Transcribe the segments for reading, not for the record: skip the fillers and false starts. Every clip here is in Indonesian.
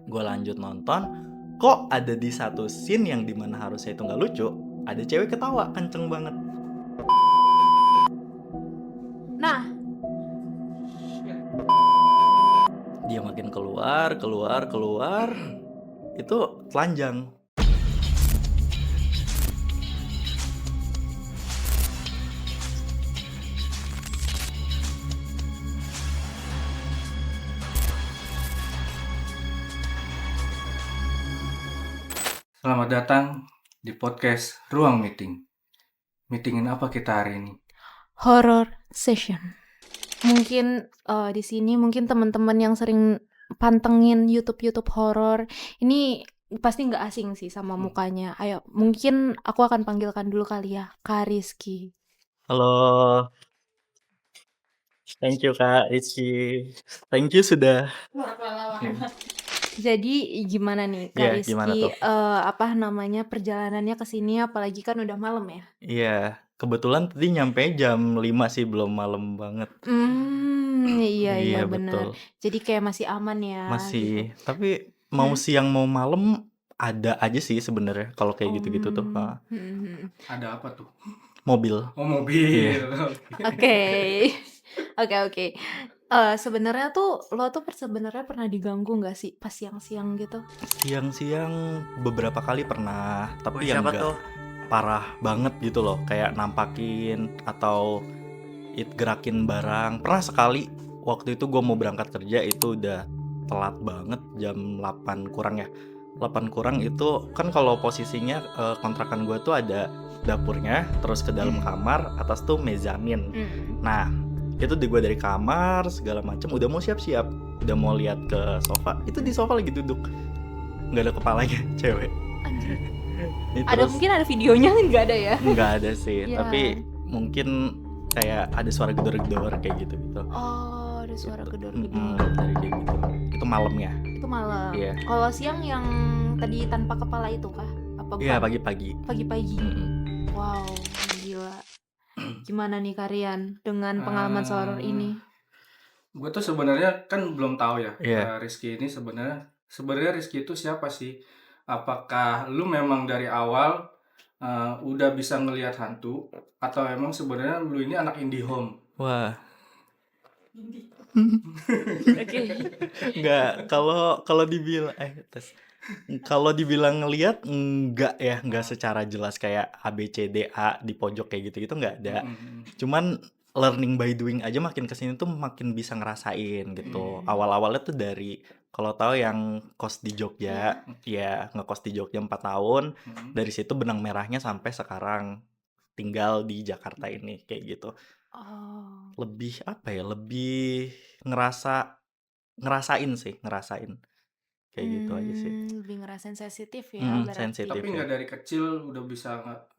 Gue lanjut nonton, kok ada di satu scene yang dimana harusnya itu nggak lucu, ada cewek ketawa kenceng banget. Nah, Dia makin keluar, keluar, keluar, itu telanjang. Selamat datang di podcast Ruang Meeting. Meetingin apa kita hari ini? horror session. Mungkin di sini mungkin teman-teman yang sering pantengin YouTube horror ini pasti nggak asing sih sama mukanya. Ayo, mungkin aku akan panggilkan dulu kali ya, Kak Rizky. Halo, thank you Kak Rizky. Thank you sudah. Jadi gimana nih Kak Iya, gimana Rizky, tuh? perjalanannya ke sini apalagi kan udah malam ya? Iya, kebetulan tadi nyampe jam 5 sih, belum malam banget. Iya Iya, benar. betul. Jadi kayak masih aman ya gitu. Masih, tapi mau siang mau malam ada aja sih sebenarnya kalau kayak gitu-gitu tuh. Ada apa tuh? Mobil. Oh, mobil. Iya. Oke. Sebenarnya tuh lo tuh sebenarnya pernah diganggu nggak sih pas siang-siang gitu? Siang-siang beberapa kali pernah, tapi yang Siapa enggak tuh? parah banget gitu loh, kayak nampakin atau gerakin barang. Pernah sekali waktu itu gue mau berangkat kerja, itu udah telat banget, jam 8 kurang ya. 8 kurang itu kan kalau posisinya kontrakan gue tuh ada dapurnya, terus ke dalam kamar, atas tuh mezanin. Nah, itu gue dari kamar segala macam udah mau siap-siap, udah mau lihat ke sofa, itu di sofa lagi duduk, nggak ada kepalanya, cewek. Anjir. Ini Ada terus mungkin ada videonya nggak ada ya? nggak ada sih, Iya. tapi mungkin kayak ada suara gedor-gedor kayak gitu. Oh, ada suara Gitu. gedor-gedor. Dari kayak gitu. Itu malamnya. Itu malam. Iya. Kalau siang yang tadi tanpa kepala itu kah? Apa bukan? Iya, pagi-pagi. Pagi-pagi. Wow, gila. Gimana nih Karian dengan pengalaman horor ini? Gue tuh sebenarnya kan belum tahu ya. Iya. Rizky ini sebenarnya Rizky itu siapa sih? Apakah lu memang dari awal udah bisa ngelihat hantu atau emang sebenarnya lu ini anak indie home? Wah, Oke. nggak, kalau dibilang kalau dibilang ngelihat nggak secara jelas kayak A B C D A di pojok kayak gitu nggak ada. Cuman learning by doing aja, makin kesini tuh makin bisa ngerasain gitu. Awal-awalnya tuh dari, kalau tahu yang kos di Jogja, ya ngekos di Jogja 4 tahun. Dari situ benang merahnya sampai sekarang tinggal di Jakarta ini kayak gitu. Oh. Lebih apa ya? Lebih ngerasain kayak gitu aja sih. Lebih ngerasain sensitif ya berarti. Sensitif Tapi ya. nggak dari kecil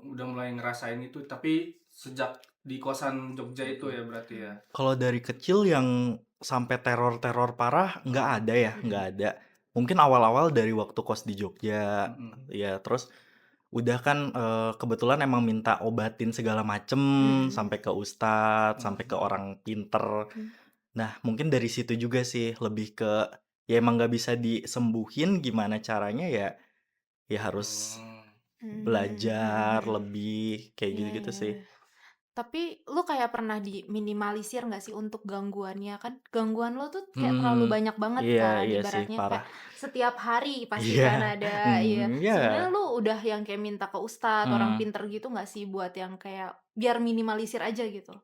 udah mulai ngerasain itu, tapi sejak di kosan Jogja itu ya berarti ya. Kalau dari kecil yang sampai teror parah nggak ada. Mungkin awal-awal dari waktu kos di Jogja, ya terus udah kan kebetulan emang minta obatin segala macem, sampai ke ustadz, sampai ke orang pinter. Nah, mungkin dari situ juga sih, lebih ke ya emang nggak bisa disembuhin, gimana caranya ya harus belajar lebih kayak gitu-gitu sih. Tapi lu kayak pernah diminimalisir nggak sih untuk gangguannya? Kan gangguan lo tuh kayak terlalu banyak banget kan, Iya sih, ibaratnya parah. kayak setiap hari pasti Iya. kan ada. Iya. Iya. Sebenarnya lu udah yang kayak minta ke ustadz, orang pinter gitu nggak sih buat yang kayak biar minimalisir aja gitu?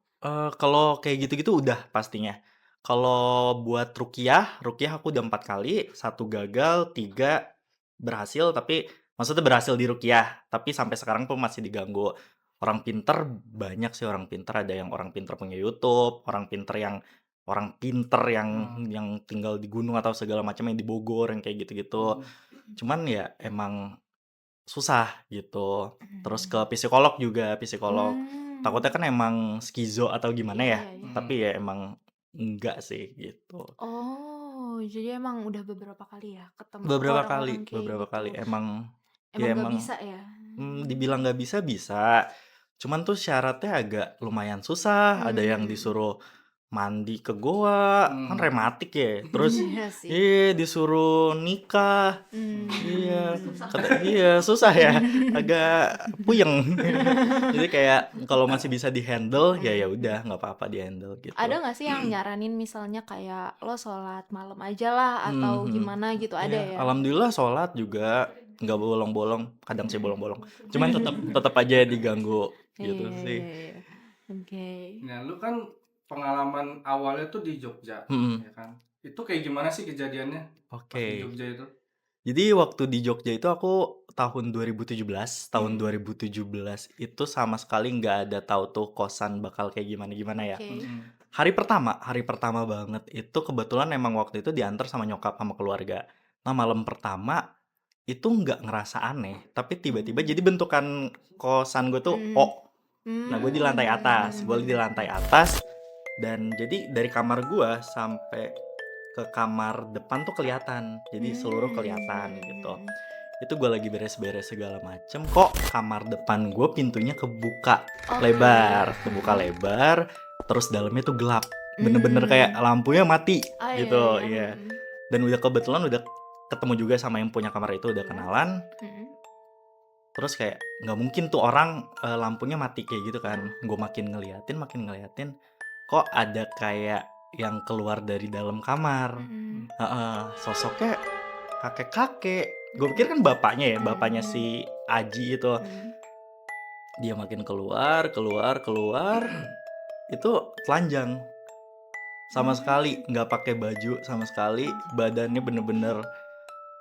Kalau kayak gitu-gitu udah pastinya. Kalau buat ruqyah aku udah 4 kali, 1 gagal, 3 berhasil, tapi maksudnya berhasil di ruqyah, tapi sampai sekarang pun masih diganggu. Orang pinter banyak sih, orang pinter, ada yang orang pinter punya YouTube, orang pinter yang tinggal di gunung atau segala macam, yang di Bogor, yang kayak gitu-gitu. Cuman ya emang susah gitu. Terus ke psikolog juga, takutnya kan emang skizo atau gimana ya, tapi ya emang enggak sih gitu. Oh, jadi emang udah beberapa kali ya ketemu Beberapa orang-orang kayak kali gitu. emang Emang nggak bisa ya? dibilang nggak bisa, cuman tuh syaratnya agak lumayan susah. Ada yang disuruh mandi ke goa, kan rematik ya. Terus Iya sih. disuruh nikah. Hmm. Iya, susah ya, agak puyeng. Jadi kayak kalau masih bisa di-handle ya udah nggak apa-apa di-handle gitu. Ada nggak sih yang nyaranin misalnya kayak lo sholat malam aja lah atau Mhm. gimana gitu, ada Iya, ya? alhamdulillah sholat juga nggak bolong-bolong, kadang sih bolong-bolong. Cuman tetap aja diganggu gitu Iya, sih. iya, iya. Oke. Nah, lu kan pengalaman awalnya tuh di Jogja, Mhm. ya kan? Itu kayak gimana sih kejadiannya pas di Oke. Jogja itu? Jadi waktu di Jogja itu aku tahun 2017, tahun 2017 itu sama sekali nggak ada tahu tuh kosan bakal kayak gimana-gimana ya. Oke. Hari pertama banget itu kebetulan emang waktu itu diantar sama nyokap sama keluarga. Nah, malam pertama itu nggak ngerasa aneh, tapi tiba-tiba jadi bentukan kosan gue tuh O. Nah, gue di lantai atas, dan jadi dari kamar gue sampai ke kamar depan tuh kelihatan, jadi seluruh kelihatan gitu. Itu gue lagi beres-beres segala macem, kok kamar depan gue pintunya kebuka lebar, terus dalamnya tuh gelap, bener-bener kayak lampunya mati Ah, iya, gitu, iya. iya. Dan udah kebetulan udah ketemu juga sama yang punya kamar itu, udah kenalan. Terus kayak nggak mungkin tuh orang lampunya mati kayak gitu kan. Gue makin ngeliatin, kok ada kayak yang keluar dari dalam kamar. Heeh, sosoknya kakek-kakek. Gue pikir kan bapaknya si Aji itu. Dia makin keluar, itu telanjang. Sama sekali nggak pakai baju sama sekali, badannya bener-bener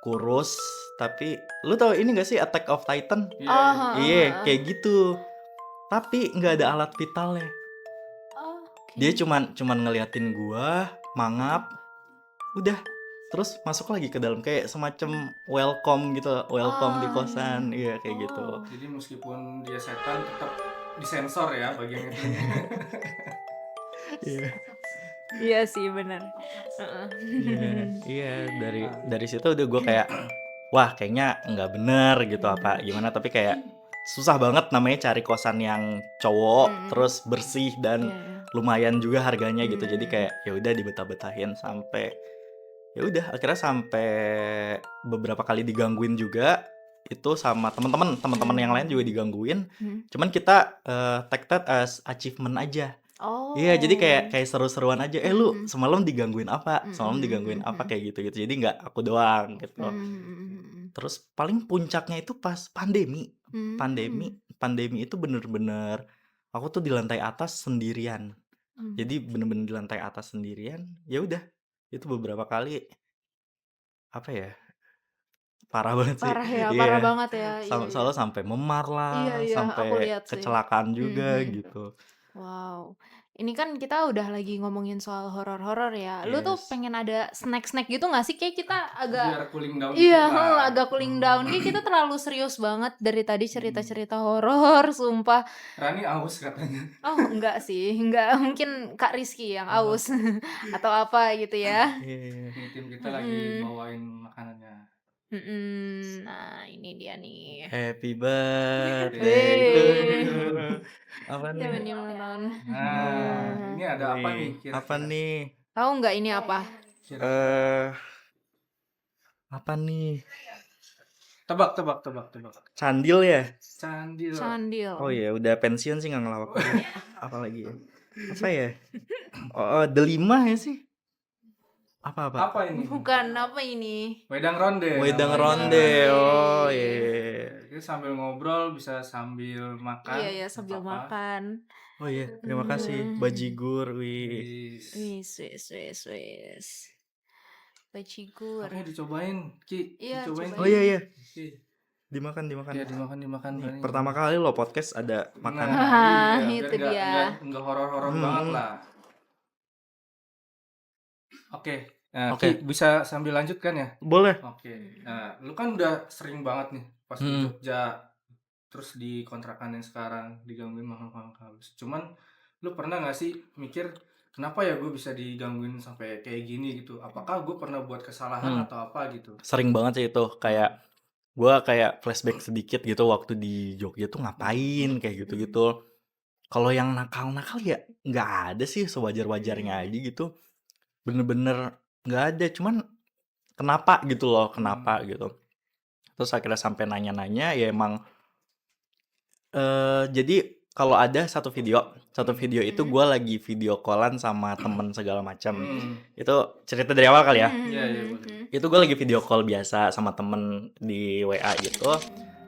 kurus. Tapi lu tau ini gak sih Attack of Titan? Iya, kayak gitu. Tapi nggak ada alat vitalnya. Dia cuman ngeliatin gua, mangap, udah. Terus masuk lagi ke dalam kayak semacam welcome gitu, welcome di kosan, iya kayak gitu. Jadi meskipun dia setan tetap disensor ya bagian itu. Iya, Iya sih, benar. iya dari situ udah gua kayak, wah kayaknya nggak bener gitu apa gimana. Tapi kayak susah banget namanya cari kosan yang cowok, terus bersih dan lumayan juga harganya gitu. Jadi kayak ya udah dibetah-betahin sampai ya udah akhirnya sampai beberapa kali digangguin juga itu sama teman-teman yang lain juga digangguin. Cuman kita take that as achievement aja. Iya, jadi kayak seru-seruan aja. Lu semalam digangguin apa? Kayak gitu-gitu. Jadi nggak aku doang gitu. Terus paling puncaknya itu pas pandemi. Pandemi itu bener-bener aku tuh di lantai atas sendirian. Jadi bener-bener di lantai atas sendirian. Ya udah, itu beberapa kali apa ya? Parah banget sih. Parah ya, Iya. parah banget ya. Soalnya sampai memar Iya, lah, iya, aku sampai lihat sih. kecelakaan juga gitu. Wow. Ini kan kita udah lagi ngomongin soal horor-horor ya. Lu tuh Yes. pengen ada snack-snack gitu gak sih? Kayak kita agak Biar cooling down iya, dikit lah. agak cooling down. Kayak kita terlalu serius banget dari tadi cerita-cerita horor, sumpah. Rani aus katanya. Oh, enggak sih. Enggak, mungkin Kak Rizky yang aus atau apa gitu ya. Iya. Ini tim kita lagi bawain makanannya. Nah, ini dia nih. Happy birthday to you. Apa nih? Siapa nih ulang tahun? Nah, ini ada apa nih kira-kira? Apa nih? Tahu nggak ini apa? Apa nih? Tebak. Candil ya? Candil. Oh iya, udah pensiun sih nggak ngelawak lagi. Apalagi ya? Apa ya? Oh, delima ya sih? Apa? Apa ini? Bukan, apa ini? Wedang ronde. Wedang namanya. ronde. Oh iya. Kita sambil ngobrol bisa sambil makan. Iya, sambil apa. makan. Oh iya, terima kasih. Bajigur, wih. Wis. Bajigur. Oke, dicobain, Ki. Iya, Dicobain. cobain. Oh iya. Ki. Dimakan. Iya, dimakan. Nih, pertama kali lo podcast ada makanan. Ah, iya, itu dia. Enggak horor-horor banget lah. Oke. Nah, Oke. Ki, bisa sambil lanjut kan ya? Boleh. Oke. Nah, lu kan udah sering banget nih pas di Jogja, terus di kontrakan yang sekarang digangguin makhluk halus. Cuman lu pernah nggak sih mikir kenapa ya gue bisa digangguin sampai kayak gini gitu? Apakah gue pernah buat kesalahan atau apa gitu? Sering banget sih itu, kayak gue kayak flashback sedikit gitu waktu di Jogja tuh ngapain kayak gitu-gitu. Kalau yang nakal-nakal ya nggak ada sih, sewajar-wajarnya aja gitu. Bener-bener nggak ada, cuman kenapa gitu loh, kenapa gitu. Terus akhirnya sampai nanya-nanya, ya emang jadi kalau ada satu video itu gue lagi video callan sama temen segala macam. Itu cerita dari awal kali ya. Iya, iya, boleh. Itu gue lagi video call biasa sama temen di WA gitu.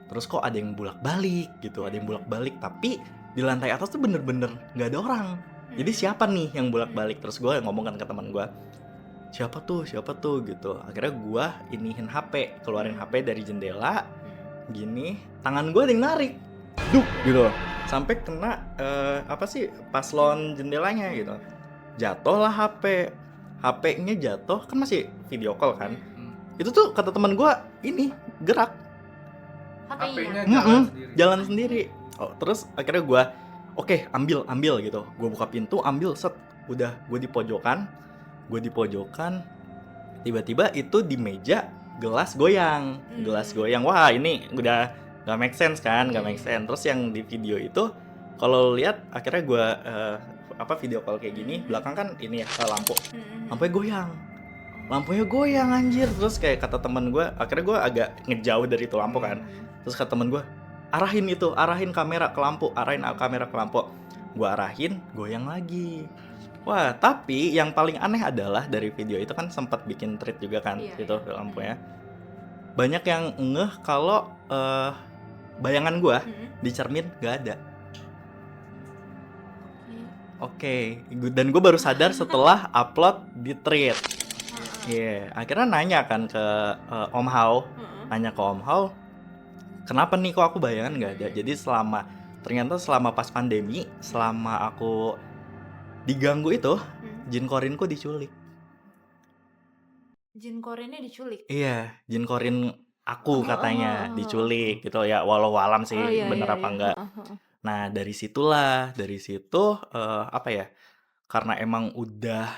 Terus kok ada yang bolak-balik gitu, ada yang bolak-balik, tapi di lantai atas tuh bener-bener nggak ada orang. Jadi siapa nih yang bolak-balik? Terus gue ngomong kan ke teman gue, siapa tuh gitu. Akhirnya gue iniin HP, keluarin HP dari jendela, gini, tangan gue ada yang narik, duk gitu, sampai kena paslon jendelanya gitu. Jatuhlah HP-nya jatuh, kan masih video call kan. Itu tuh kata teman gue ini gerak, HP-nya jalan sendiri. Oh, terus akhirnya gue oke, ambil gitu. Gue buka pintu, ambil, set. Udah, gue di pojokan. Tiba-tiba itu di meja gelas goyang. Wah, ini udah gak make sense kan, gak make sense. Terus yang di video itu kalau lihat akhirnya gue video call kayak gini, belakang kan ini ya lampunya goyang anjir. Terus kayak kata teman gue, akhirnya gue agak ngejauh dari itu lampu kan. Terus kata teman gue, arahin kamera ke lampu. Gue arahin, goyang lagi. Wah, tapi yang paling aneh adalah dari video itu kan sempat bikin tweet juga kan, gitu lampunya. Banyak yang ngeh kalau bayangan gue di cermin gak ada. Oke, dan gue baru sadar setelah upload di thread. Akhirnya nanya kan ke Om Hao, kenapa nih kok aku bayangan nggak ada? Jadi ternyata selama pas pandemi, selama aku diganggu itu, jin korinku diculik. Jin korinnya diculik? Iya, jin korin aku katanya diculik gitu ya, walau alam sih bener apa enggak. Nah dari situ karena emang udah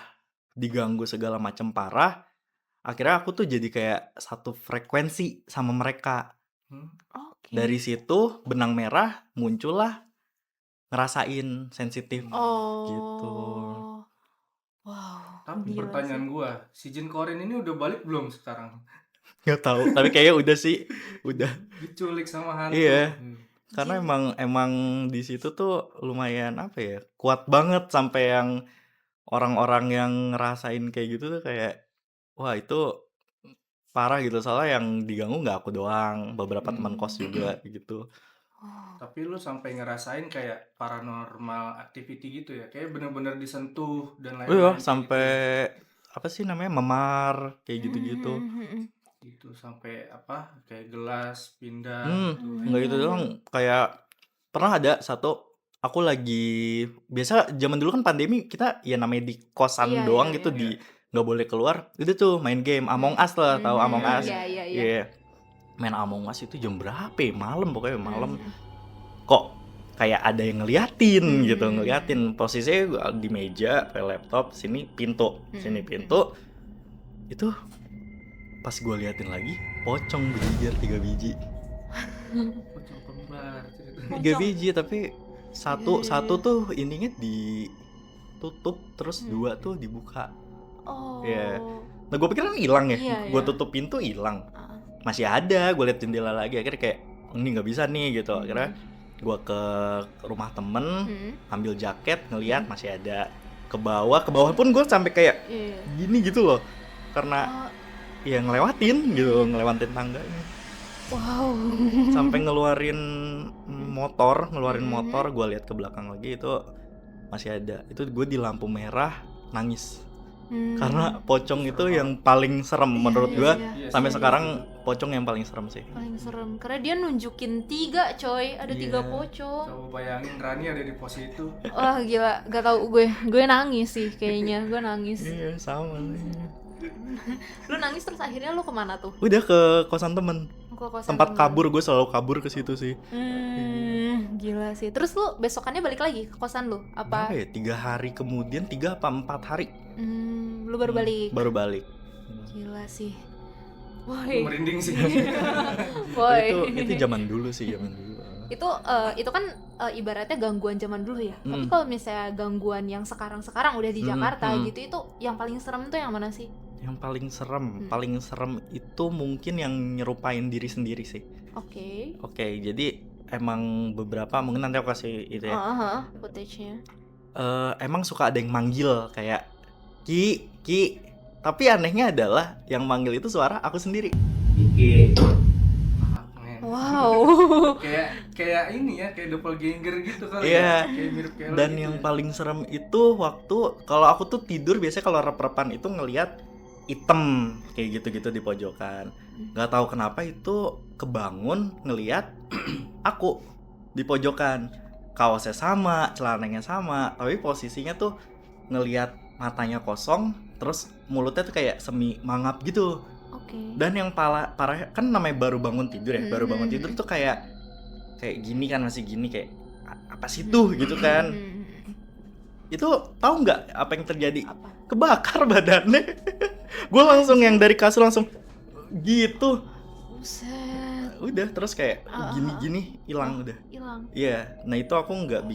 diganggu segala macam parah, akhirnya aku tuh jadi kayak satu frekuensi sama mereka. Dari situ benang merah muncullah, ngerasain sensitif gitu. Wow. Tapi pertanyaan gue, si jin korin ini udah balik belum sekarang? Nggak tahu, tapi kayaknya udah sih, udah diculik sama hantu. Iya. Karena emang di situ tuh lumayan kuat banget, sampai yang orang-orang yang ngerasain kayak gitu tuh kayak wah itu parah gitu. Soalnya yang diganggu nggak aku doang, beberapa teman kos juga gitu. Tapi lu sampai ngerasain kayak paranormal activity gitu ya, kayak bener-bener disentuh dan lain-lain. Sampai memar kayak gitu-gitu. Itu sampai kayak gelas pindah gitu. Nggak gitu doang, kayak pernah ada satu, aku lagi biasa zaman dulu kan pandemi, kita ya namanya di kosan doang gitu, di nggak boleh keluar. Itu tuh main game Among Us lah, tahu Among Us? Iya. Main Among Us itu jam berapa? Malam, pokoknya malam. Kok kayak ada yang ngeliatin gitu, posisinya di meja, pakai laptop, sini pintu. Itu pas gue liatin lagi, pocong berjejer 3 biji. Pocong kembar. 3 biji, tapi satu tuh ininya ditutup, terus 2 tuh dibuka. Nah gue pikir kan hilang ya, gue tutup pintu hilang, masih ada. Gue liat jendela lagi, akhirnya kayak ini nggak bisa nih gitu. Akhirnya gue ke rumah temen, ambil jaket, ngeliat masih ada. Ke bawah pun gue sampai kayak gini gitu loh, karena ngelewatin tangganya. Wow. Sampai ngeluarin motor, gue lihat ke belakang lagi, itu masih ada. Itu gue di lampu merah nangis. Karena pocong itu yang paling serem menurut gue. Sampai sekarang pocong yang paling serem sih. Paling serem karena dia nunjukin 3 coy, ada 3 pocong. Coba bayangin Rani ada di pos itu. Wah gila, gak tau gue nangis sih kayaknya, gue nangis. Iya sama sih. Lu nangis terus akhirnya lu kemana tuh? Udah ke kosan temen. Tempat kabur, gue selalu kabur ke situ sih. Gila sih. Terus lu besokannya balik lagi ke kosan lu? Apa? 3 hari kemudian, 3 apa 4 hari. Lu baru balik? Baru balik. Gila sih. Merinding sih. Boy. Itu zaman dulu sih, Itu kan ibaratnya gangguan zaman dulu ya. Tapi Mm, kalau misalnya gangguan yang sekarang-sekarang udah di mm, Jakarta mm. gitu, itu yang paling serem tuh yang mana sih? Yang Hmm. paling serem itu mungkin yang nyerupain diri sendiri sih. Oke. Oke, jadi emang beberapa mungkin nanti aku kasih itu ya. Footage-nya. Emang suka ada yang manggil kayak Ki, Ki. Tapi anehnya adalah yang manggil itu suara aku sendiri. Ah, men. Wow. kayak ini ya, kayak doppelganger gitu kali Iya. ya, kayak mirip kayak lo Dan gitu yang ya. paling serem itu waktu kalau aku tuh tidur biasanya kalau rep-repan itu ngelihat item kayak gitu-gitu di pojokan. Nggak tahu kenapa itu kebangun ngelihat aku di pojokan. Kaosnya sama, celananya sama, tapi posisinya tuh ngelihat matanya kosong, terus mulutnya tuh kayak semi mangap gitu. Oke. Dan yang parah kan namanya baru bangun tidur ya, baru bangun tidur tuh kayak gini kan, masih gini kayak apa sih tuh gitu kan. Itu tahu nggak apa yang terjadi? Apa? Kebakar badannya. Gue langsung yang dari kasur langsung gitu. Buset. Udah terus kayak gini-gini hilang udah. Hilang. Iya, nah itu aku nggak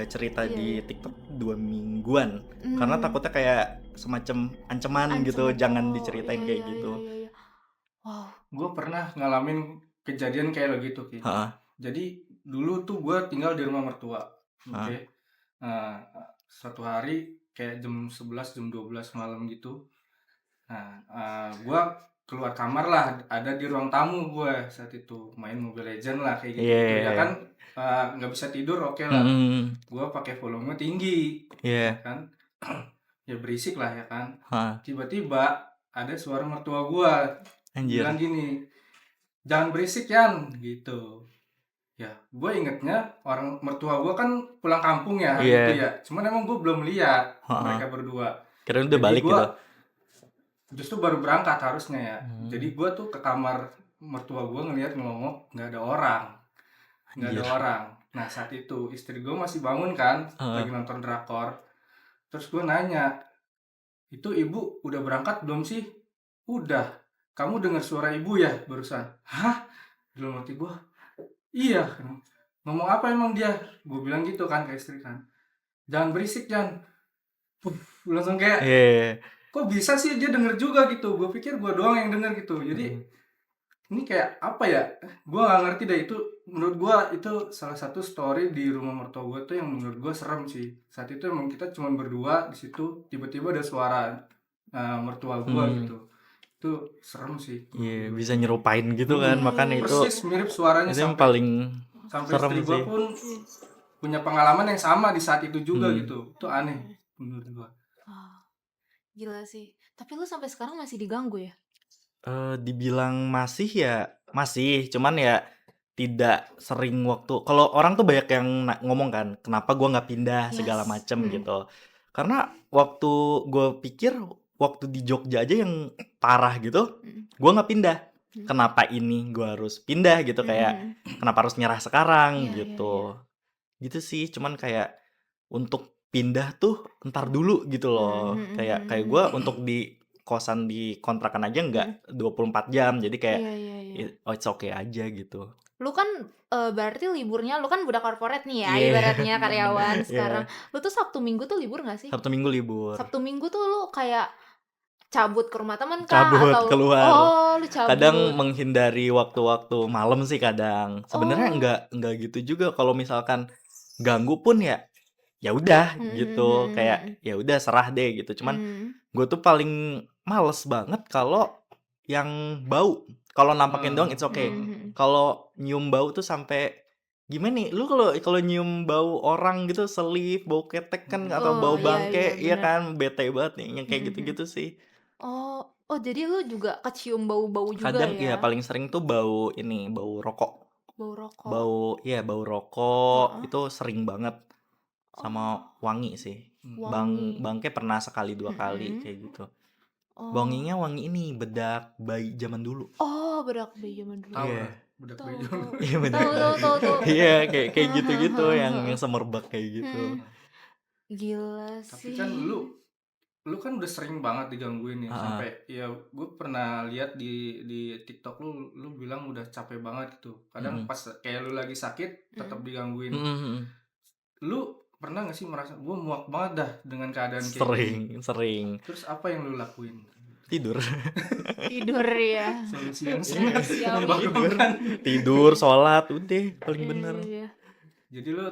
cerita Iya, di iya. TikTok 2 mingguan karena takutnya kayak semacam ancaman gitu, jangan diceritain Iya, kayak iya, gitu. iya, iya. Wow. Gue pernah ngalamin kejadian kayak lo gitu, Ki. Ha, Jadi dulu tuh gue tinggal di rumah mertua, ha, oke. Nah, suatu hari kayak jam 11 jam 12 malam gitu. Nah, gue keluar kamar lah, ada di ruang tamu gue saat itu main Mobile Legend lah kayak gitu-gitu ya iya, kan. Nggak bisa tidur, oke lah. Gue pakai volume tinggi, ya iya, kan. Ya berisik lah ya kan. ha, Tiba-tiba ada suara mertua gue anjir, bilang gini, jangan berisik Yan gitu. Ya, gue ingetnya orang mertua gue kan pulang kampung ya hari itu iya, ya. Cuman emang gue belum lihat ha, mereka berdua. kirain udah Jadi balik gue gitu. justru baru berangkat harusnya ya. Jadi Hmm, gue tuh ke kamar mertua gue ngeliat ngelongok nggak ada orang, nggak ada anjir, orang. Nah saat itu istri gue masih bangun kan, ha, lagi nonton drakor. Terus gue nanya, itu ibu udah berangkat belum sih? Udah. Kamu dengar suara ibu ya barusan? Hah? Dalam hati gue, iya. Ngomong apa emang dia? Gue bilang gitu kan ke istri kan. Jangan berisik Jan. Langsung kayak, iya, kok bisa sih dia denger juga gitu. Gue pikir gue doang yang denger gitu. Jadi ini kayak apa ya? Gue nggak ngerti deh itu. Menurut gue itu salah satu story di rumah mertua gue tuh yang menurut gue serem sih. Saat itu emang kita cuma berdua di situ. Tiba-tiba ada suara mertua gue hmm, gitu. Itu serem sih. iya, bisa nyerupain gitu kan, Mm-mm. makanya itu Persis mirip suaranya yang sampai paling serem istri gue sih. pun punya pengalaman yang sama di saat itu juga Hmm. gitu. Itu aneh menurut gue. Gila sih. Tapi lu sampai sekarang masih diganggu ya? Dibilang masih ya masih, cuman ya tidak sering waktu kalau orang tuh banyak yang ngomong kan, "Kenapa gua nggak pindah?" segala Yes. macem gitu. Karena waktu gue pikir waktu di Jogja aja yang parah gitu, gua nggak pindah. Kenapa ini gua harus pindah gitu, kayak kenapa harus nyerah sekarang Iya, iya, gitu. Gitu sih, cuman kayak untuk pindah tuh entar dulu gitu loh. Kayak gue untuk di kosan di kontrakan aja nggak 24 jam. Jadi kayak Iya, iya, iya. oh it's okay aja gitu. Lu kan berarti liburnya lu kan budak korporat nih ya, Iya. ibaratnya karyawan Iya. sekarang. Lu tuh Sabtu Minggu tuh libur gak sih? Sabtu Minggu libur. Sabtu Minggu tuh lu kayak cabut ke rumah temen kah? Cabut Atau keluar. lu cabut. Kadang menghindari waktu-waktu malam sih kadang. Sebenarnya Oh. nggak gitu juga, kalau misalkan ganggu pun ya udah gitu, kayak ya udah serah deh gitu. Cuman gue tuh paling males banget kalau yang bau. Kalau nampakin doang it's okay. Kalau nyium bau tuh sampai gimana nih? Lu kalau nyium bau orang gitu, selip, bau ketek kan, atau bau Iya, bangke, iya, iya bener. kan, bete banget nih yang kayak gitu-gitu sih. Oh, jadi lu juga kecium bau-bau juga Kadang ya? ya paling sering tuh bau ini, bau rokok. Bau rokok. Bau rokok itu sering banget. Sama wangi sih. Wangi. Bangke pernah sekali 2 kali kayak gitu. Wanginya wangi ini, bedak bayi zaman dulu. Oh, bedak bayi zaman dulu. Tahu Iya. lah, bedak bayi Tahu, zaman tahu. dulu. Iya bener. Tahu. Iya, kayak gitu-gitu yang semerbak kayak gitu. Gila Tapi sih. kan lu lu kan udah sering banget digangguin nih Heeh. sampai ya gue pernah lihat di TikTok lu bilang udah capek banget gitu. Kadang Mhm. pas kayak lu lagi sakit tetap Mhm. digangguin. Mhm mhm. Lu pernah gak sih merasa gue muak banget dah dengan keadaan kayak gini? Sering sering. Terus apa yang lu lakuin? Tidur. Tidur ya. Solusi yang Iya, sangat Manusiawi. tidur. membanggakan. Tidur, sholat, udah paling Iya, bener. iya, iya. Jadi lu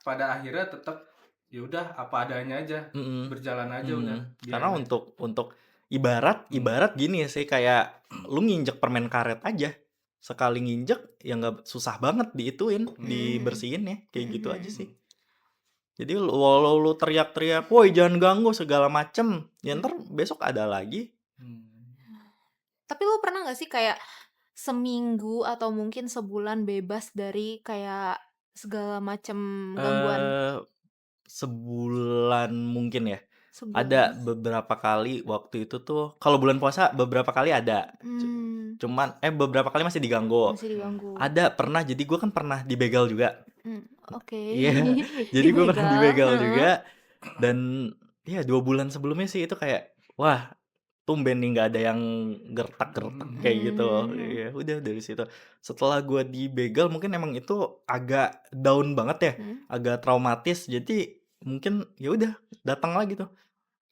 pada akhirnya tetap ya udah apa adanya aja, Mhm. berjalan aja udah, Mhm. Karena biarin aja. untuk ibarat Hmm. ibarat gini sih, kayak lu nginjek permen karet aja. Sekali nginjek ya nggak susah banget diituin, Mhm. dibersihinnya, kayak gitu aja Mhm. sih. Jadi walau lu teriak-teriak, "Woi jangan ganggu," segala macem, ya Mhm. entar besok ada lagi. Hmm. Tapi lu pernah gak sih kayak seminggu atau mungkin sebulan bebas dari kayak segala macam gangguan? Sebulan mungkin ya. Ada Sebulan. beberapa kali waktu itu tuh kalau bulan puasa beberapa kali ada. Hmm, Cuman beberapa kali masih diganggu. masih diganggu. Ada pernah, jadi gue kan pernah dibegal juga. Oke. Iya, jadi gue pernah Dibegal, dibegal heeh. juga dan ya 2 bulan sebelumnya sih itu kayak, wah tumben nih nggak ada yang gertak-gertak kayak gitu. Mhm. Iya, udah dari situ. Setelah gue dibegal mungkin emang itu agak down banget ya, Mhm. agak traumatis. Jadi mungkin ya udah datang lagi tuh.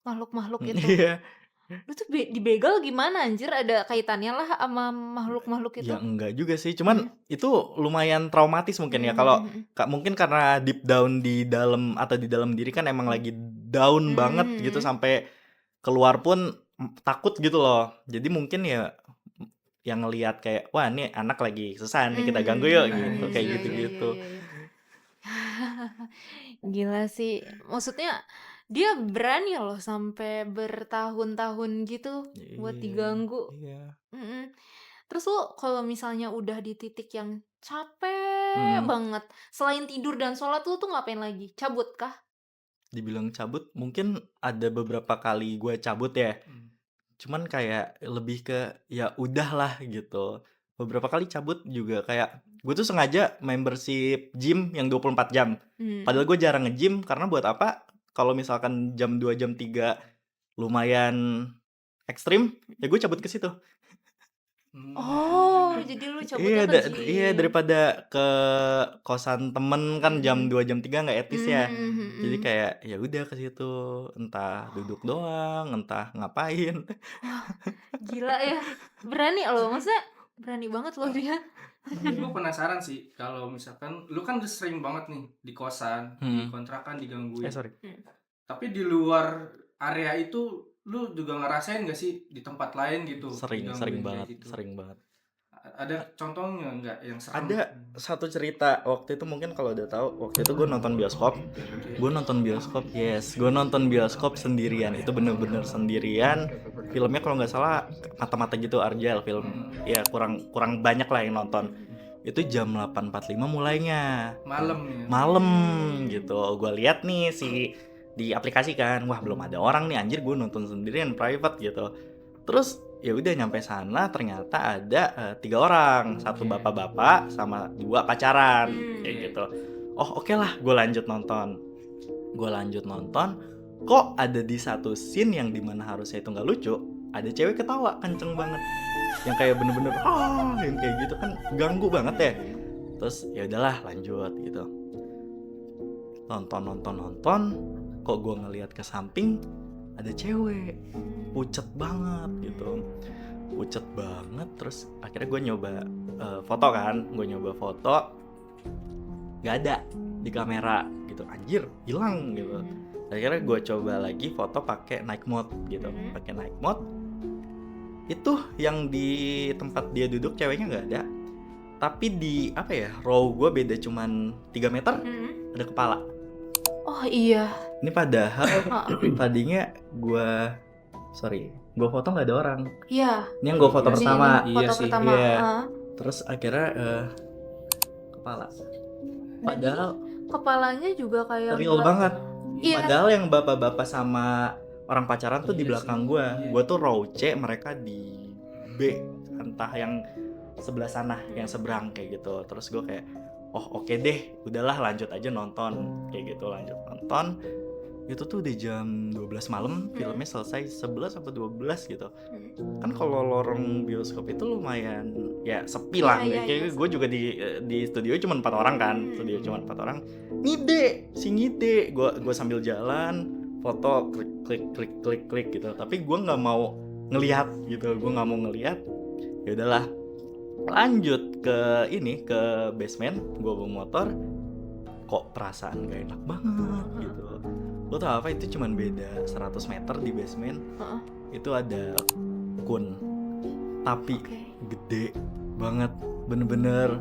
Makhluk-makhluk itu. Iya. Lu tuh dibegal gimana anjir? Ada kaitannya lah sama makhluk-makhluk itu? Ya enggak juga sih, Mhm. cuman itu lumayan traumatis mungkin ya Mhm, kalau mhm, mhm. mungkin karena deep down di dalam atau di dalam diri kan emang Mhm. lagi down banget Mhm, gitu mhm. sampai keluar pun takut gitu loh. Jadi mungkin ya yang ngelihat kayak, "Wah, ini anak lagi susah nih, kita ganggu yuk," Mhm, gitu, mhm. kayak Iya, iya, iya, gitu-gitu. iya, iya. Gila sih. Maksudnya dia berani loh sampai bertahun-tahun gitu buat Iya, diganggu. iya. Mhm. Terus lu kalau misalnya udah di titik yang capek Mhm. banget, selain tidur dan sholat lu tuh ngapain lagi? Cabut kah? Dibilang cabut, mungkin ada beberapa kali gue cabut ya. Hmm. Cuman kayak lebih ke, ya udahlah gitu. Beberapa kali cabut juga kayak, gue tuh sengaja membership gym yang 24 jam. Mhm. Padahal gue jarang nge-gym, karena buat apa, kalau misalkan jam 2 jam 3 lumayan ekstrim, ya gue cabut ke situ. Oh, jadi lu cabutnya Iya, ke iya gym. daripada ke kosan temen kan jam Mhm. 2 jam 3 nggak etis ya. Mhm, mhm, Jadi mhm. kayak ya udah ke situ, entah duduk doang, entah ngapain. Wah, gila ya. Berani loh, maksudnya berani banget loh dia. Tapi gue penasaran sih kalau misalkan lu kan udah sering banget nih di kosan, di Mhm. kontrakan digangguin. Sorry. Mhm. Tapi di luar area itu lu juga ngerasain gak sih di tempat lain gitu Sering digangguin kayak banget, gitu? sering banget. Ada contohnya nggak yang serem? Ada satu cerita waktu itu mungkin kalau udah tahu, waktu itu gue nonton bioskop. Gue nonton bioskop, yes, gue nonton bioskop sendirian. Itu bener-bener sendirian. Filmnya kalau nggak salah mata-mata gitu, Arjel film. Ya kurang banyak lah yang nonton. Itu jam 8.45 mulainya. Malam ya. Malam gitu. Gue lihat nih di aplikasi kan, wah belum ada orang nih, anjir gue nonton sendirian private gitu. Terus ya udah nyampe sana ternyata ada 3 orang, satu bapak-bapak sama 2 pacaran kayak gitu. Oh oke lah, gue lanjut nonton. Kok ada di satu scene yang dimana harusnya itu nggak lucu, ada cewek ketawa kenceng banget, yang kayak bener-bener yang kayak gitu kan ganggu banget ya. Terus ya udahlah lanjut gitu, nonton, kok gue ngelihat ke samping ada cewek pucet banget gitu, pucet banget. Terus akhirnya gue nyoba foto kan, nggak ada di kamera gitu, anjir hilang gitu. Akhirnya gue coba lagi foto pakai night mode gitu, pakai night mode itu yang di tempat dia duduk ceweknya nggak ada, tapi di apa ya, row gue beda cuman 3 meter ada kepala. Oh iya. Ini padahal tadinya gue foto nggak ada orang. Iya. Ini yang gue foto Iya sih, pertama. Ini Iya foto sih. pertama. Iya. Heeh. Terus akhirnya kepala. Padahal Kepalanya juga kayak real banget. Iya. Padahal yang bapak-bapak sama orang pacaran tuh di Iya belakang sih. gue. Iya. Gue tuh row C, mereka di B, entah yang sebelah sana, yang seberang kayak gitu. Terus gue kayak, oh oke deh, udahlah lanjut aja nonton kayak gitu, lanjut nonton. itu tuh udah jam 12 malam, filmnya selesai 11 apa 12 gitu. Kan kalau lorong bioskop itu lumayan ya sepi lah. Iya, iya, Kayak gue juga di studio cuma 4 orang kan. Studio cuma 4 orang. Ngide. Gue sambil jalan, foto klik gitu. Tapi gue nggak mau ngelihat gitu. Gue nggak mau ngelihat. Ya udahlah. Lanjut ke basement, gue bawa motor. Kok perasaan gak enak banget gitu. Lo tau apa, itu cuman beda 100 meter di basement. Itu ada kun, tapi gede banget, bener-bener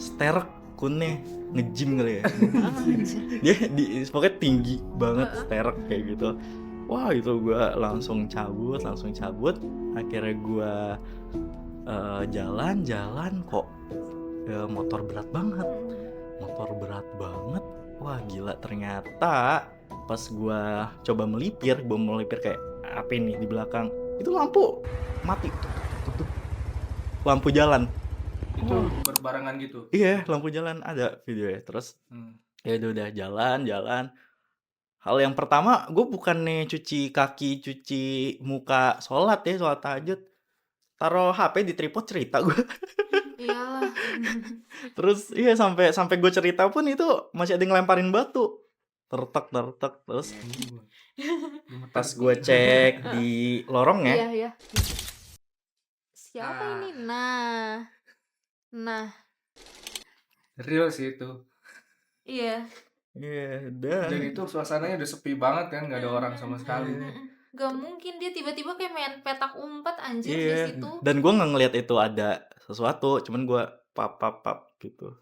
sterek kunnya, nge-gym kali ya. Dia pokoknya tinggi banget, sterek kayak gitu. Wah, itu gue langsung cabut. Akhirnya gue jalan kok motor berat banget. Wah gila, ternyata pas gue coba melipir kayak apa ini di belakang itu lampu mati, tutup lampu jalan. Itu berbarengan gitu. Iya, lampu jalan ada video ya. Terus ya udah jalan. Hal yang pertama, gue bukannya cuci kaki, cuci muka, sholat tahajud, taruh HP di tripod, cerita gue. Iyalah. Terus iya, sampai gue cerita pun itu masih ada yang ngelemparin batu, tertek. Terus pas gue cek di lorongnya, Iya. Siapa ini? Nah. Real sih itu. Iya. Dan itu suasananya udah sepi banget kan, nggak ada orang sama sekali. Gak mungkin dia tiba-tiba kayak main petak umpet anjir di iya. situ. Dan gue nggak ngeliat itu ada sesuatu, cuman gue pap gitu.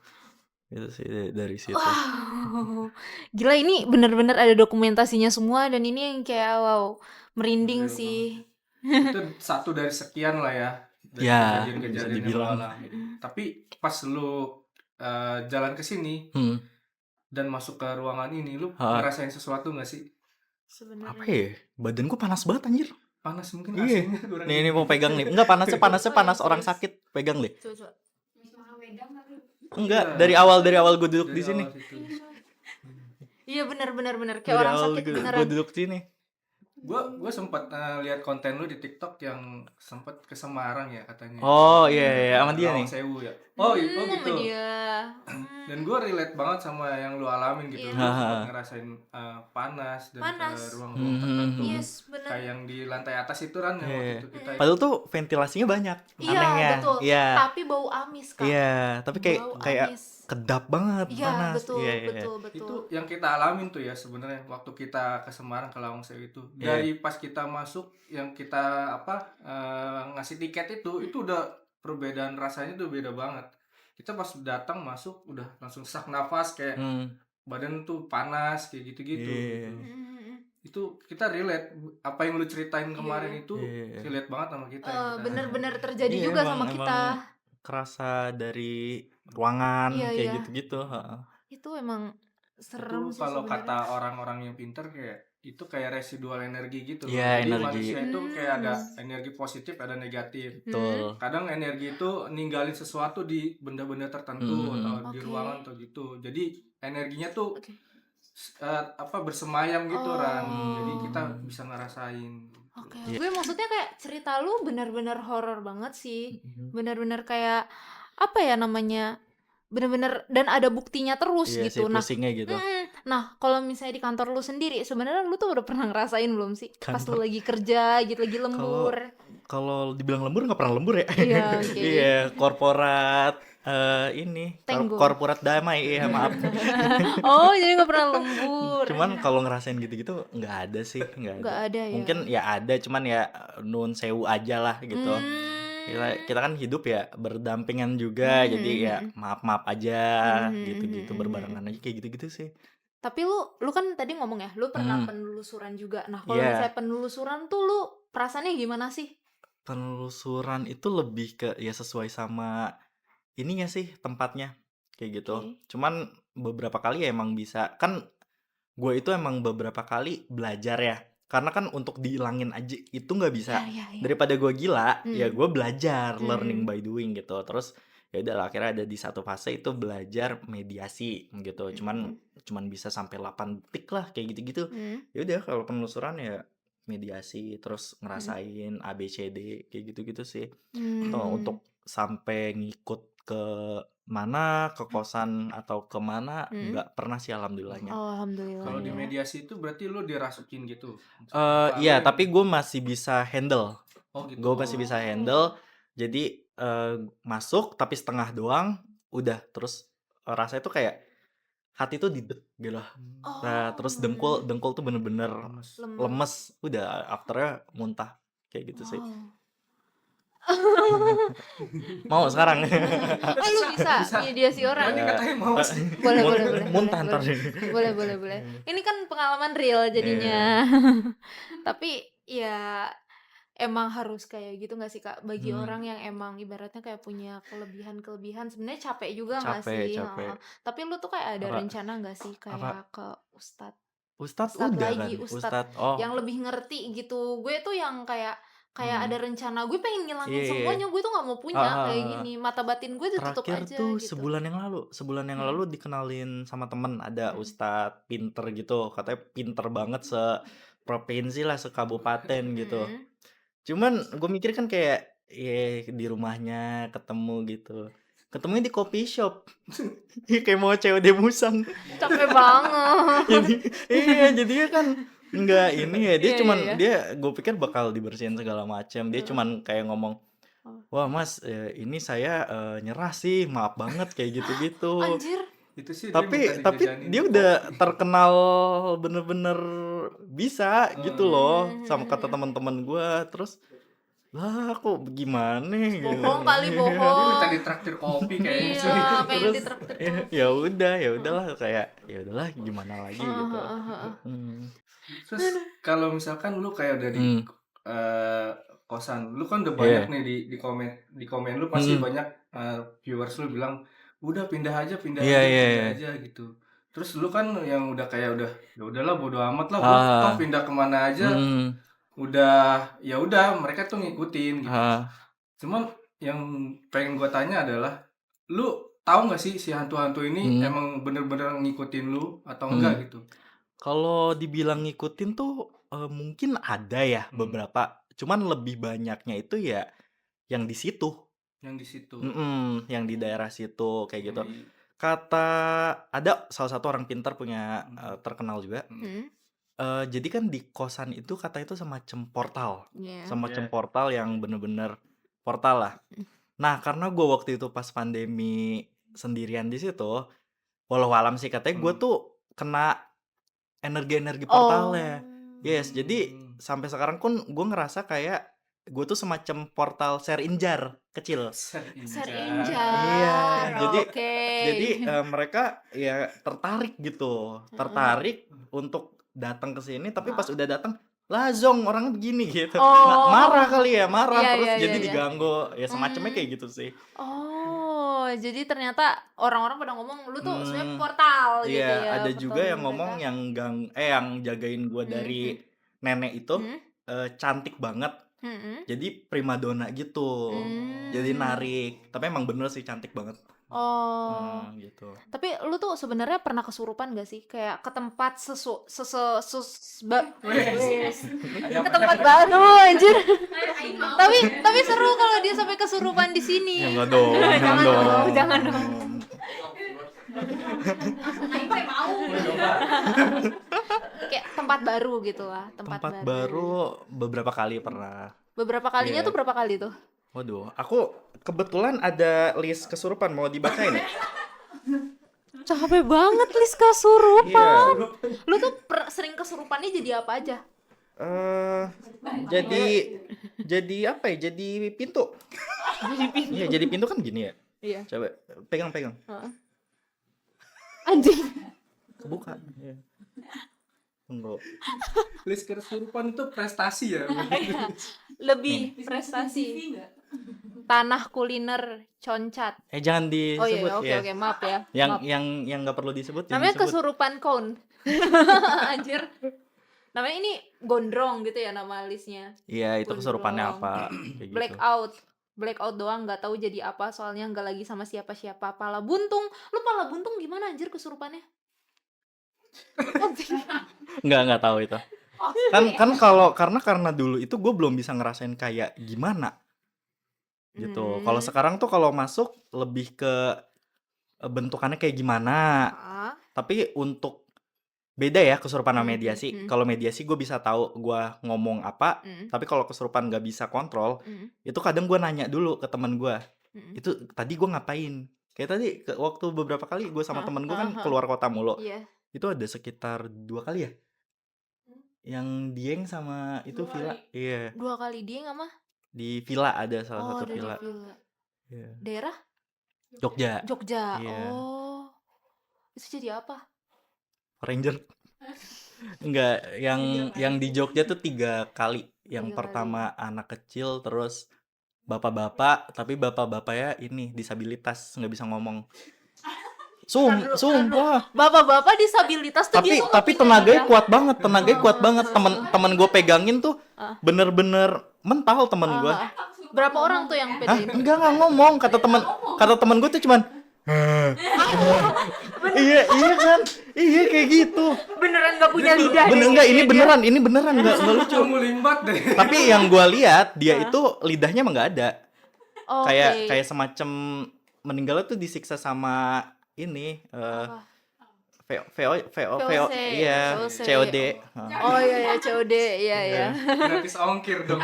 Itu sih dari situ. Wow. Gila, ini bener-bener ada dokumentasinya semua, dan ini yang kayak wow, merinding Real sih. Itu satu dari sekian lah ya, dari Ya, kejadian-kejadian bisa yang dibilang. lo alami. Tapi pas lu jalan ke sini dan masuk ke ruangan ini, lu ngerasain sesuatu nggak sih? Sebenarnya Apa ya? Badan gue panas banget anjir. Panas mungkin Iya. AC-nya kurang. Nih mau pegang nih. Enggak, panasnya panas orang sakit. Pegang deh. Coba. Enggak, dari awal gue duduk di sini. Iya benar kayak Dari orang awal sakit gue beneran. duduk sini. Gue sempat lihat konten lu di TikTok yang sempat ke Semarang ya katanya. Oh iya, sama dia nih. Lawang Sewu ya. Oh gitu. Sama dia. Dan gue relate banget sama yang lu alamin gitu. Iya. Lu sempat ngerasain panas dan ke ruang-ruang tertentu. Yes, benar. Kayak yang di lantai atas itu kan yang waktu itu kita. Padahal tuh ventilasinya banyak. Iya, Anehnya. betul. Iya. Tapi bau amis kan. Iya, tapi kayak Bau amis. kedap banget, Iya, panas. betul, Iya. betul. Itu yang kita alamin tuh ya sebenarnya waktu kita ke Semarang ke Lawang Sewu itu. Dari pas kita masuk yang kita ngasih tiket itu udah perbedaan rasanya tuh beda banget. Kita pas datang masuk udah langsung sesak nafas kayak badan tuh panas kayak gitu-gitu. Itu kita relate apa yang lu ceritain kemarin itu relate banget sama kita. Bener-bener terjadi juga sama kita. Kerasa dari ruangan kayak gitu-gitu. Itu emang serem itu sih kalau sebenarnya. kata orang-orang yang pintar kayak itu kayak residual energi gitu. Iya, Jadi energi. manusia itu kayak ada energi positif, ada negatif. Betul. Kadang energi itu ninggalin sesuatu di benda-benda tertentu atau di ruangan atau gitu. Jadi energinya tuh bersemayam gitu Ran. Jadi kita bisa ngerasain. Gue maksudnya kayak cerita lu benar-benar horor banget sih. Benar-benar kayak apa ya namanya? Benar-benar dan ada buktinya terus Iya, gitu. sih, pusingnya gitu. Nah, kalau misalnya di kantor lu sendiri, sebenarnya lu tuh udah pernah ngerasain belum sih? Pas lu Kantor. lagi kerja gitu, lagi lembur. Kalau dibilang lembur nggak pernah lembur ya. Iya, oke. Iya, korporat Tenggo. korporat damai, iya maaf. Oh, jadi nggak pernah lembur. Cuman kalau ngerasain gitu-gitu nggak ada sih, nggak Nggak ada ya. Mungkin ya ada, cuman ya nun sewu aja lah gitu. Kita kan hidup ya berdampingan juga, jadi ya maaf aja gitu-gitu, berbarengan aja kayak gitu-gitu sih. Tapi lu kan tadi ngomong ya, lu pernah penelusuran juga. Nah, kalau misalnya penelusuran tuh lu perasaannya gimana sih? Penelusuran itu lebih ke ya sesuai sama ininya sih, tempatnya kayak gitu. Cuman beberapa kali ya emang bisa kan, gue itu emang beberapa kali belajar ya, karena kan untuk dihilangin aja itu nggak bisa. Iya. Daripada gue gila, ya gue belajar, learning by doing gitu. Terus Ya udah akhirnya ada di satu fase itu belajar mediasi gitu. Cuman bisa sampai 8 detik lah kayak gitu-gitu. Ya udah kalau penelusuran ya mediasi terus ngerasain A B C D kayak gitu-gitu sih. Untuk sampai ngikut ke mana, ke kosan atau ke mana nggak pernah sih alhamdulillahnya. Oh, alhamdulillah Kalau di ya. mediasi itu berarti lu dirasukin gitu? Apa lu Iya, yang tapi gue masih bisa handle. Oh gitu. Gue masih bisa handle. Jadi masuk tapi setengah doang, udah terus rasanya tuh kayak hati tuh didek gitu lah. Nah, terus dengkul tuh bener-bener Lemes. lemes, udah afternya muntah kayak gitu sih. Mau sekarang? Oh, lu bisa mediasi orang? Ini katanya mau sih. Boleh. Muntah ntar. Boleh. Ini kan pengalaman real jadinya. Tapi ya emang harus kayak gitu nggak sih Kak? Bagi orang yang emang ibaratnya kayak punya kelebihan sebenarnya capek juga nggak sih? Capek. Tapi lu tuh kayak ada Apa? rencana nggak sih kayak ke Ustadz Ustadz udah lagi, kan? Ustadz Ustadz, oh yang lebih ngerti gitu. Gue tuh yang kayak ada rencana, gue pengen ngilangin Iya. semuanya, gue tuh nggak mau punya kayak gini. Mata batin gue ditutup Terakhir aja tuh gitu. sebulan yang lalu dikenalin sama temen, ada Ustadz pinter gitu, katanya pinter banget seprovinsi lah, sekabupaten gitu. Cuman gue mikir kan kayak di rumahnya ketemunya di coffee shop. Kayak mau COD musang. Capek banget. Jadinya kan enggak ini ya, dia Iya, cuman iya. gue pikir bakal dibersihin segala macam. Dia cuman kayak ngomong, "Wah, Mas, ini saya nyerah sih, maaf banget," kayak gitu-gitu. Anjir. Itu sih dia minta Tapi dijajanin dia kopi. udah terkenal bener-bener bisa gitu loh sama kata teman-teman gue. Terus lah kok gimana gitu. Bohong kali, Dia bohong. minta ditraktir kopi kayaknya sih. Iya, pengen Terus ditraktir. ya udahlah kayak ya udahlah gimana lagi gitu. Terus kalau misalkan lu kayak udah di kosan, lu kan udah Iya. banyak nih di komen lu pasti banyak viewers lu bilang udah pindah aja Iya. gitu. Terus lu kan yang udah kayak udah ya udahlah bodo amat lah, gua toh pindah kemana aja udah ya udah mereka tuh ngikutin gitu. Cuman yang pengen gua tanya adalah lu tahu nggak sih si hantu-hantu ini emang bener-bener ngikutin lu atau enggak gitu? Kalau dibilang ngikutin tuh mungkin ada ya beberapa, cuman lebih banyaknya itu ya yang di situ. Yang di situ. Yang di daerah situ kayak gitu. Jadi, Kata ada salah satu orang pintar punya terkenal juga. Jadi kan di kosan itu kata itu semacam portal. Semacam portal yang bener-bener portal lah. Nah, karena gue waktu itu pas pandemi sendirian di situ, walau alam sih katanya gue tuh kena energi-energi portalnya. Yes, jadi sampai sekarang pun gue ngerasa kayak gue tuh semacam portal Serinjar kecil. Serinjar. Iya, Oke. jadi mereka ya tertarik gitu, untuk datang ke sini, tapi pas udah datang, lah Zong orangnya begini gitu. Nah, marah kali ya, Iya, terus iya, jadi iya. diganggu, ya semacamnya kayak gitu sih. Oh, jadi ternyata orang-orang pada ngomong lu tuh sebenarnya portal gitu Iya, ya. ada portal juga yang mereka. ngomong yang jagain gue dari nenek itu cantik banget. Jadi primadona gitu. Jadi narik. Tapi emang bener sih cantik banget. Oh. Gitu. Tapi lu tuh sebenarnya pernah kesurupan gak sih? Kayak ke tempat ke tempat baru anjir. tapi seru kalau dia sampai kesurupan di sini. Ya enggak dong. Jangan dong. Kayak tempat baru gitu lah, tempat baru beberapa kali pernah. Beberapa kalinya tuh berapa kali tuh? Waduh, aku kebetulan ada list kesurupan, mau dibacain ya? Capek banget list kesurupan. Lu tuh sering kesurupannya jadi apa aja? Jadi apa ya? Jadi pintu. Iya, jadi pintu kan gini ya. Iya. Coba pegang. Anjing. Kebuka. Iya. Enggak. list kesurupan itu prestasi ya. Lebih prestasi. Tanah kuliner Concat. Jangan disebut. Oh iya, oke, maaf ya. Yang enggak perlu disebut. Namanya kesurupan Koun. Anjir. Namanya ini gondrong gitu ya nama listnya. Iya, itu kesurupannya apa? Kayak gitu. Blackout. blackout doang, nggak tahu jadi apa, soalnya nggak lagi sama siapa-siapa. Pala buntung, lu pala buntung gimana anjir kesurupannya? Nggak tahu itu. Kan karena dulu itu gue belum bisa ngerasain kayak gimana gitu. Kalau sekarang tuh kalau masuk lebih ke bentukannya kayak gimana. Ah, Tapi untuk beda ya kesurupan sama Hmm, mediasi. hmm. Kalau mediasi gue bisa tahu gue ngomong apa. Tapi kalau kesurupan nggak bisa kontrol, itu kadang gue nanya dulu ke teman gue. Itu tadi gue ngapain? Kayak tadi waktu beberapa kali gue sama temen gue kan keluar kota mulu. Iya. Itu ada sekitar 2 kali ya. Yang Dieng sama itu 2 villa. kali. Iya. 2 kali dia nggak mah? Di villa ada salah Oh, satu ada di villa. villa. Iya. Daerah Jogja. Jogja. Iya. Oh, itu jadi apa? Ranger. Enggak, yang di Jogja tuh 3 kali. Yang 3 pertama anak kecil, terus bapak-bapak, tapi bapak-bapaknya ini disabilitas, nggak bisa ngomong. Sumpah. Bapak-bapak disabilitas tuh dia tuh Tapi nggak tenaganya bisa kuat banget, temen gue pegangin tuh bener-bener mental temen gue. Berapa orang tuh yang Hah? pedain? Enggak ngomong, kata temen gue tuh cuman iya kan, iya kayak gitu. Beneran nggak punya lidah deh. Enggak, ini beneran nggak lucu. Kamu limbat deh. Tapi yang gue lihat dia itu lidahnya emang nggak ada. Oke. Kayak semacam meninggalnya tuh disiksa sama ini Apa? VO iya VOC. COD. Oh iya COD, iya. Gratis ongkir dong.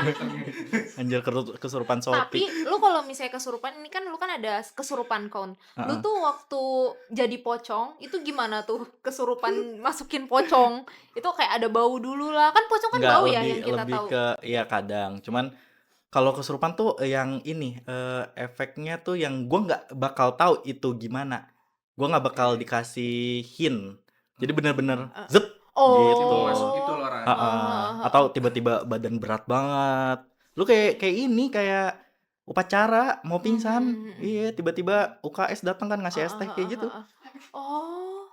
Anjir kesurupan Tapi Shopee. lu kalau misalnya kesurupan, ini kan lu kan ada kesurupan count. Lu tuh waktu jadi pocong itu gimana tuh kesurupan masukin pocong? Itu kayak ada bau dulu lah. Kan pocong kan Nggak, bau ya yang kita lebih tahu. ke iya kadang. Cuman kalau kesurupan tuh yang ini efeknya tuh yang gua nggak bakal tahu itu gimana. Gua nggak bakal dikasih hint. Jadi bener-bener zep Oh. gitu. Masuk gitu loh, Ran. Atau tiba-tiba badan berat banget. Lu kayak ini kayak upacara mau pingsan. Iya, tiba-tiba UKS datang kan ngasih es teh kayak gitu. Oh.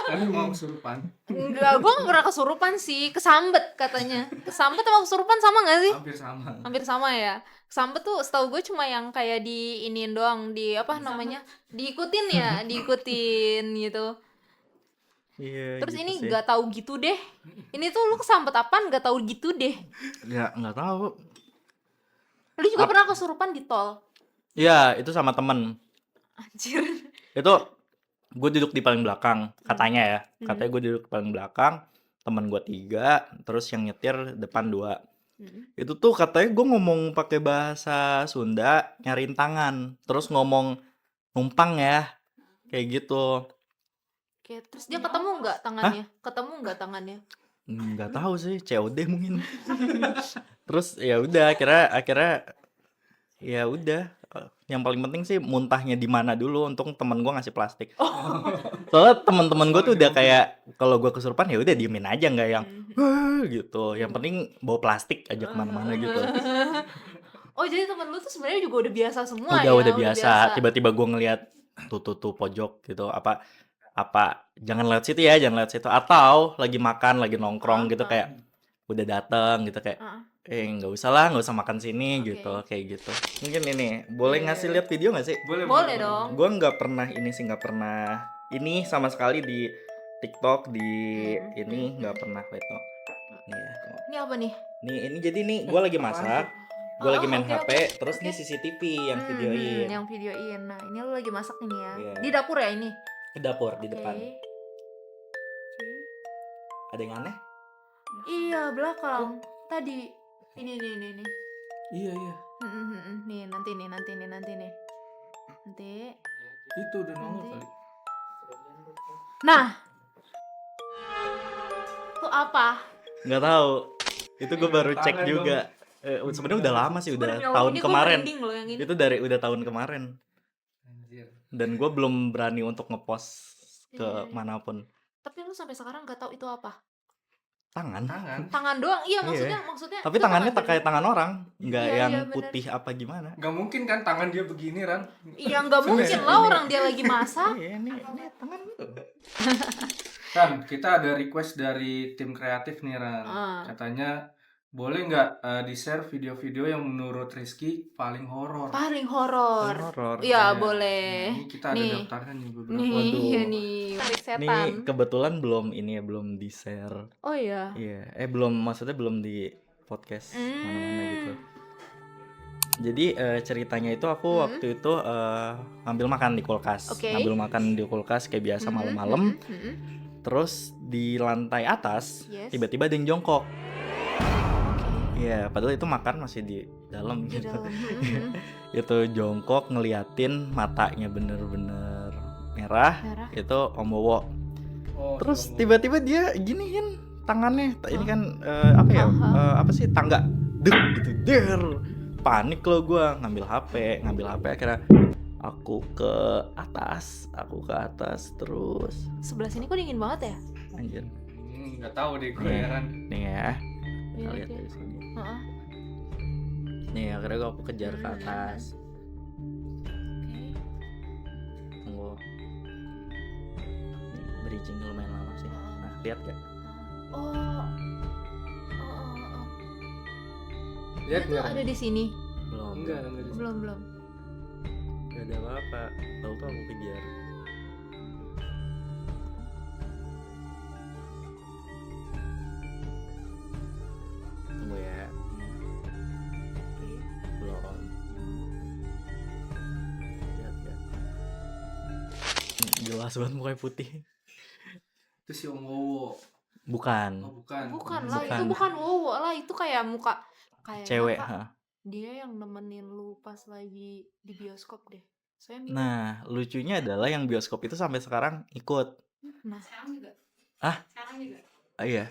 Tapi mau kesurupan. Enggak, gua nggak pernah kesurupan sih. Kesambet katanya. Kesambet sama kesurupan sama nggak sih? Hampir sama. Hampir sama ya. Kesambet tuh setahu gue cuma yang kayak di iniin doang, di apa namanya? Diikutin gitu. Iya. Terus gitu ini sih. nggak tahu gitu deh. Ini tuh lu kesambet apaan nggak tahu gitu deh. Ya nggak tahu. Lu juga pernah kesurupan di tol? Iya, itu sama temen. Anjir. Itu gue duduk di paling belakang katanya ya. Katanya gue duduk paling belakang, temen gue 3, terus yang nyetir depan 2. Itu tuh katanya gue ngomong pakai bahasa Sunda, nyariin tangan, terus ngomong numpang ya, kayak gitu. Oke, terus dia ketemu nggak tangannya? Ketemu nggak tangannya? Nggak tahu sih, COD mungkin. Terus ya udah, akhirnya ya udah. Yang paling penting sih muntahnya di mana dulu. Untung temen gue ngasih plastik. Soalnya temen-temen gue tuh udah kayak kalau gue kesurupan ya udah diemin aja, nggak yang "Wah," gitu. Yang penting bawa plastik aja kemana-mana gitu. Oh, jadi temen lu tuh sebenarnya juga udah biasa semua ya? Udah biasa. Tiba-tiba gue ngeliat tuh pojok gitu. Apa jangan lewat situ ya, jangan lewat situ. Atau lagi makan, lagi nongkrong gitu kayak udah dateng gitu kayak nggak usah makan sini gitu, kayak gitu. Mungkin ini boleh ngasih lihat video nggak sih? Boleh dong. Gue nggak pernah ini sama sekali di TikTok di ini nggak pernah itu. Nih ya. Ini apa nih? Ini jadi nih gue lagi masak, gue lagi main oke, HP, oke. terus nih CCTV yang videoin. Yang videoin. Nah, ini lu lagi masak ini ya. Iya. Di dapur ya ini? Ke dapur di depan. Oke. Ada yang aneh? Iya, belakang. Tadi. Ini. Iya. Nih, nanti nih. Nanti. Itu udah nongol kali. Nah. Itu apa? Nggak tahu. Itu gue baru cek Tangan juga. Sebenarnya udah lama sih, udah Sebenarnya tahun ini gua kemarin. merinding loh yang ini. Itu udah tahun kemarin. Anjir. Dan gue belum berani untuk ngepost ke manapun. Tapi lu sampai sekarang nggak tahu itu apa? Tangan. Tangan doang. Iya, Iya. maksudnya. Tapi itu tangannya tangan kayak tangan orang, nggak Iya, yang bener. putih apa gimana. Gak mungkin kan tangan dia begini, Ran. Iya, nggak mungkin lah orang dia lagi masak. Iya, ini tangan lu. Kan kita ada request dari tim kreatif nih, Ran. Ah. Katanya boleh nggak di-share video-video yang menurut Rizky paling horor? Paling Paling horor. horor. Ya, Nah, boleh. ini kita ada Nih. daftarnya nih beberapa. Nih, Waduh. iya nih. Tarik setan. Nih kebetulan belum ini ya, belum di-share. Oh iya. Iya, maksudnya belum di podcast mana-mana gitu. Hmm. Jadi ceritanya itu aku waktu itu ngambil makan di kulkas. Oke. Ngambil makan di kulkas kayak biasa malam-malam. Terus di lantai atas Yes. tiba-tiba ada yang jongkok. Oke. Iya, padahal itu makan masih di dalam Di gitu. dalam. Itu jongkok ngeliatin matanya bener-bener merah. Merah. Itu Om Bowo. Oh, Terus Om Bowo. tiba-tiba dia giniin tangannya. Ini kan apa ya? Apa sih, tangga. Dek gitu. Der. Panik lo gua ngambil HP akhirnya aku ke atas terus Sebelah sini kok dingin banget ya? anjir. Nggak tahu deh gue Nih. heran. Nih ya. Kita Iya, lihat oke. dari sini. Heeh. Nih akhirnya aku kejar ke atas. Oke. Tunggu. Nih bridging lumayan lama sih. Nah, lihat gak? Oh. Lihat Itu nggak? ada di sini. Belum. Enggak di sini. Belum. Gak ada apa-apa. Tahu tuh aku kejar. Tunggu ya. Belum. Lihat ya. Jelas banget mukanya putih. Itu si Om Wowo. Bukan. Oh, bukan. Bukan lah, Bukan. itu bukan Wowo lah, itu kayak muka kayak Cewek, Kak, ha. dia yang nemenin lu pas lagi di bioskop deh. Soalnya mirip. Nah, lucunya adalah yang bioskop itu sampai sekarang ikut. Nah, Sekarang juga. Ah? Sekarang juga. Iya.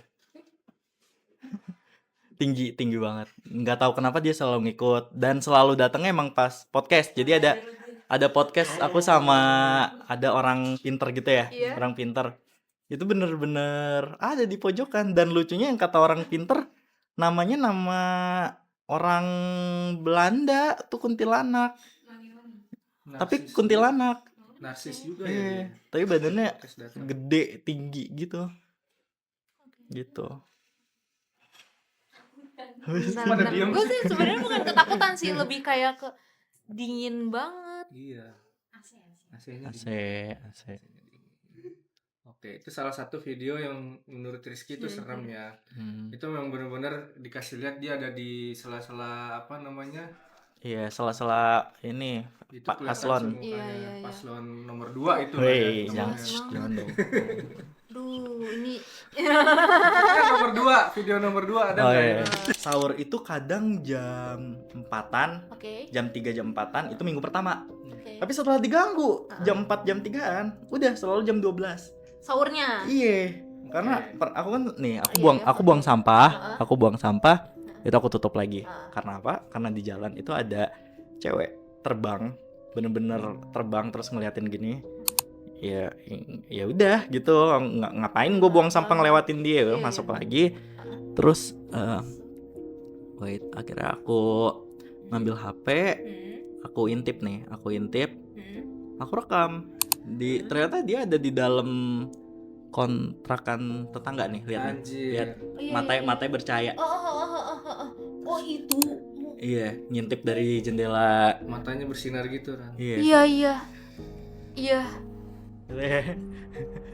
tinggi banget. Nggak tahu kenapa dia selalu ngikut dan selalu datangnya emang pas podcast. Jadi ada podcast aku sama ada orang pinter gitu ya. Iya. Orang pinter. Itu bener-bener ada di pojokan dan lucunya yang kata orang pinter namanya nama orang Belanda tuh kuntilanak. Tapi Narsis. kuntilanak. Narsis juga Iya. ya. Tapi badannya Podcast datang. gede, tinggi gitu. Gitu. Pada diem gue sih. sih sebenarnya bukan ketakutan sih, lebih kayak ke dingin banget. Iya. AC. AC-nya AC, dingin. AC. Oke, itu salah satu video yang menurut Rizky itu serem ya. Itu memang benar-benar dikasih lihat dia ada di sela-sela apa namanya? Iya, sela-sela ini Itu Pak kelihatan Paslon. sih mukanya. Iya. Paslon nomor 2 itu. Wih, namanya. jangan dong. Duh, ini Kan nomor 2, video nomor 2 ada Oh nggak iya. ya? Sahur itu kadang jam 4-an, oke. jam 3 jam 4-an itu minggu pertama. Oke. Tapi setelah diganggu jam 4 jam 3-an, udah selalu jam 12. Sahurnya. Iya. Karena aku kan nih, Iya, aku buang sampah, Heeh. aku buang sampah, itu aku tutup lagi. Heeh. Karena apa? Karena di jalan itu ada cewek terbang, bener-bener terbang terus ngeliatin gini. Ya udah gitu, ngapain gue buang sampah ngelewatin dia, Iya, masuk iya. lagi. Terus akhirnya aku ngambil HP, aku intip, aku rekam. Ternyata dia ada di dalam kontrakan tetangga nih, lihat nih. Anjir. Lihat Iya, matanya bercahaya. Oh itu. Iya, ngintip dari jendela. Matanya bersinar gitu kan. Iya. Iya.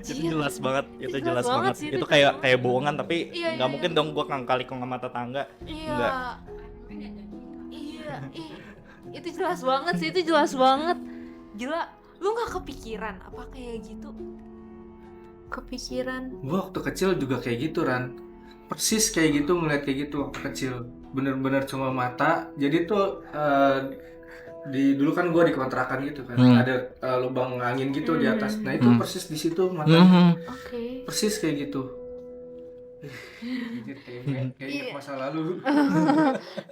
Itu Iya. jelas banget, itu Jelas jelas banget banget. sih, Itu itu kayak jelas banget. bohongan, tapi Iya, nggak iya, mungkin iya. dong gua ngangkali ke mata tangga. Iya. Enggak. Iya. Itu jelas banget sih, itu jelas banget. Gila, lu nggak kepikiran apa kayak gitu? Kepikiran. Gua waktu kecil juga kayak gitu Ran. Persis kayak gitu, ngeliat kayak gitu waktu kecil. Bener-bener cuma mata. Jadi tuh dulu kan gua di kontrakan gitu kan. Ada lubang angin gitu di atas. Nah, itu persis di situ matanya. Oke. Persis kayak gitu. Anjir, kayak Iya. masa lalu.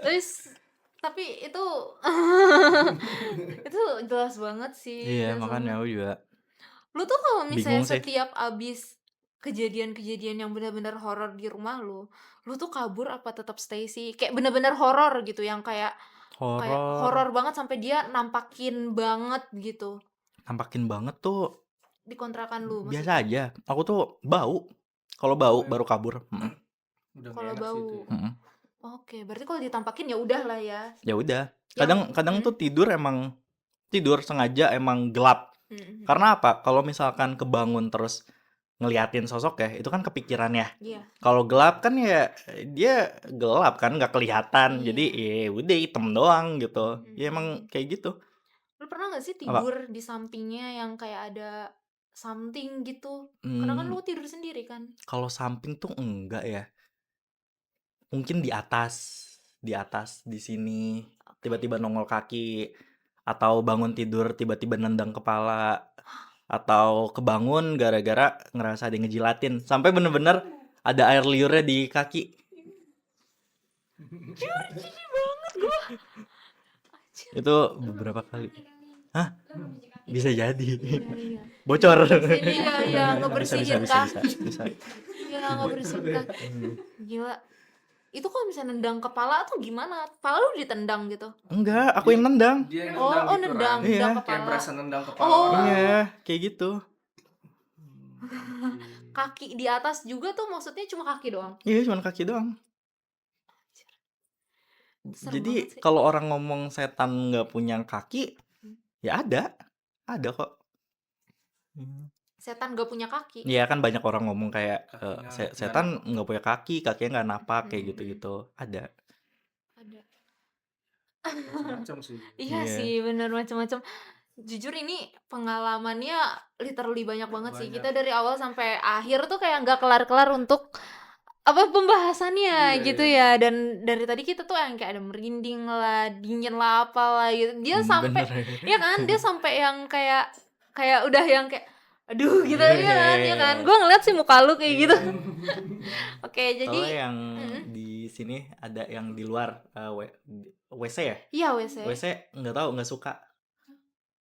Terus tapi itu itu jelas banget sih. Iya, jelas makanya banget. aku juga. Lu tuh kalau misalnya Bingung sih. setiap abis kejadian-kejadian yang benar-benar horor di rumah lu tuh kabur apa tetap stay sih? Kayak benar-benar horor gitu, yang kayak horor banget sampai dia nampakin banget gitu Nampakin banget tuh di kontrakan lu. Maksudnya, biasa aja. Aku tuh bau. Kalau bau baru kabur. Udah kalau nggak enak sih bau. itu. Mm-mm. Oke, berarti kalau ditampakin ya udahlah ya. Ya udah. Yang Kadang tuh tidur sengaja emang gelap. Karena apa? Kalau misalkan kebangun terus ngeliatin sosok ya, itu kan kepikiran ya. Iya. Kalau gelap kan ya dia gelap kan, nggak kelihatan. Iya. Jadi ya udah hitam doang gitu. Ya emang kayak gitu. Lu pernah gak sih Apa? tidur di sampingnya yang kayak ada something gitu? Karena kan lu tidur sendiri kan. Kalau samping tuh enggak ya. Mungkin di atas di sini tiba-tiba nongol kaki, atau bangun tidur tiba-tiba nendang kepala, atau kebangun gara-gara ngerasa ada yang ngejilatin sampai bener-bener ada air liurnya di kaki. Jijik banget gua. Itu beberapa kali. Hah? Bisa jadi. Iya. Bocor. Iya, ngebersihin kaki. Bisa. Iya, ngebersihin kaki. Gila. Itu kalau misalnya nendang kepala tuh gimana? Kepala lu ditendang gitu? Enggak, aku yang nendang. Dia yang Oh, nendang gitu, nendang, Ran. Iya. nendang Kayak kepala. berasa nendang kepala Oh. orang. Iya, kayak gitu. Kaki di atas juga tuh maksudnya cuma kaki doang. Iya, cuma kaki doang. Serem Jadi banget sih. kalau orang ngomong setan nggak punya kaki, ya ada kok. Setan gak punya kaki. Iya kan banyak orang ngomong kayak Kakinya setan nggak punya kaki, kakinya nggak napak kayak Hmm. gitu-gitu. Ada. Ada. Macam sih. Iya Iya. sih, bener macam-macam. Jujur ini pengalamannya literally banyak banget sih. Banyak. Kita dari awal sampai akhir tuh kayak nggak kelar-kelar untuk apa pembahasannya Iya, gitu iya. ya. Dan dari tadi kita tuh yang kayak ada merinding lah, dingin lah, apalah gitu. Dia sampai Bener. ya kan, dia sampai yang kayak udah yang kayak aduh gitu Iya. ya kan. Gue ngeliat sih muka lu kayak gitu. Oke, Soalnya jadi yang di sini ada yang di luar WC ya? iya WC. WC nggak tahu, nggak suka.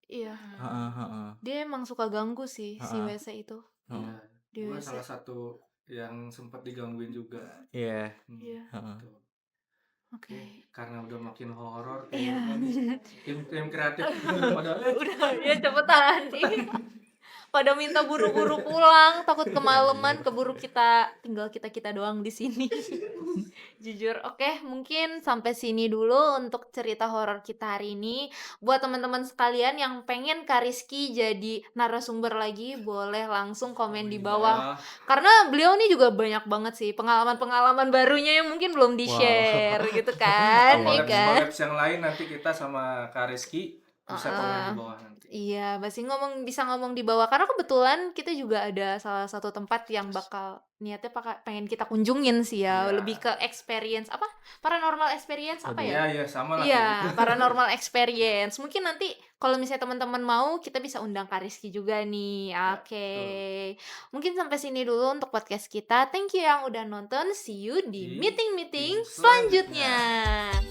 Iya. Heeh. Dia emang suka ganggu sih si Heeh. WC itu. Heeh. Di Gue WC. salah satu yang sempat digangguin juga. Iya. Iya. Heeh. Tuh. Oke. Karena udah makin horor, Iya. tim kreatif pada Udah ya cepetan. Pada minta buru-buru pulang, takut kemalaman, keburu tinggal kita doang di sini. Jujur. Oke, mungkin sampai sini dulu untuk cerita horor kita hari ini. Buat teman-teman sekalian yang pengen Kak Rizky jadi narasumber lagi, boleh langsung komen di bawah. Karena beliau nih juga banyak banget sih pengalaman-pengalaman barunya yang mungkin belum di-share gitu kan, ya kan? Collabs yang lain nanti kita sama Kak Rizky bisa komen di bawah nanti. Iya, bisa ngomong di bawah karena kebetulan kita juga ada salah satu tempat yang bakal niatnya pengen kita kunjungin sih ya, Iya. lebih ke experience apa? Paranormal experience apa ya? Iya, sama lah. Iya, kayak gitu. paranormal experience. Mungkin nanti kalau misalnya teman-teman mau, kita bisa undang Kak Rizky juga nih. Ya, Oke. Mungkin sampai sini dulu untuk podcast kita. Thank you yang udah nonton. See you Di di meeting-meeting selanjutnya. selanjutnya.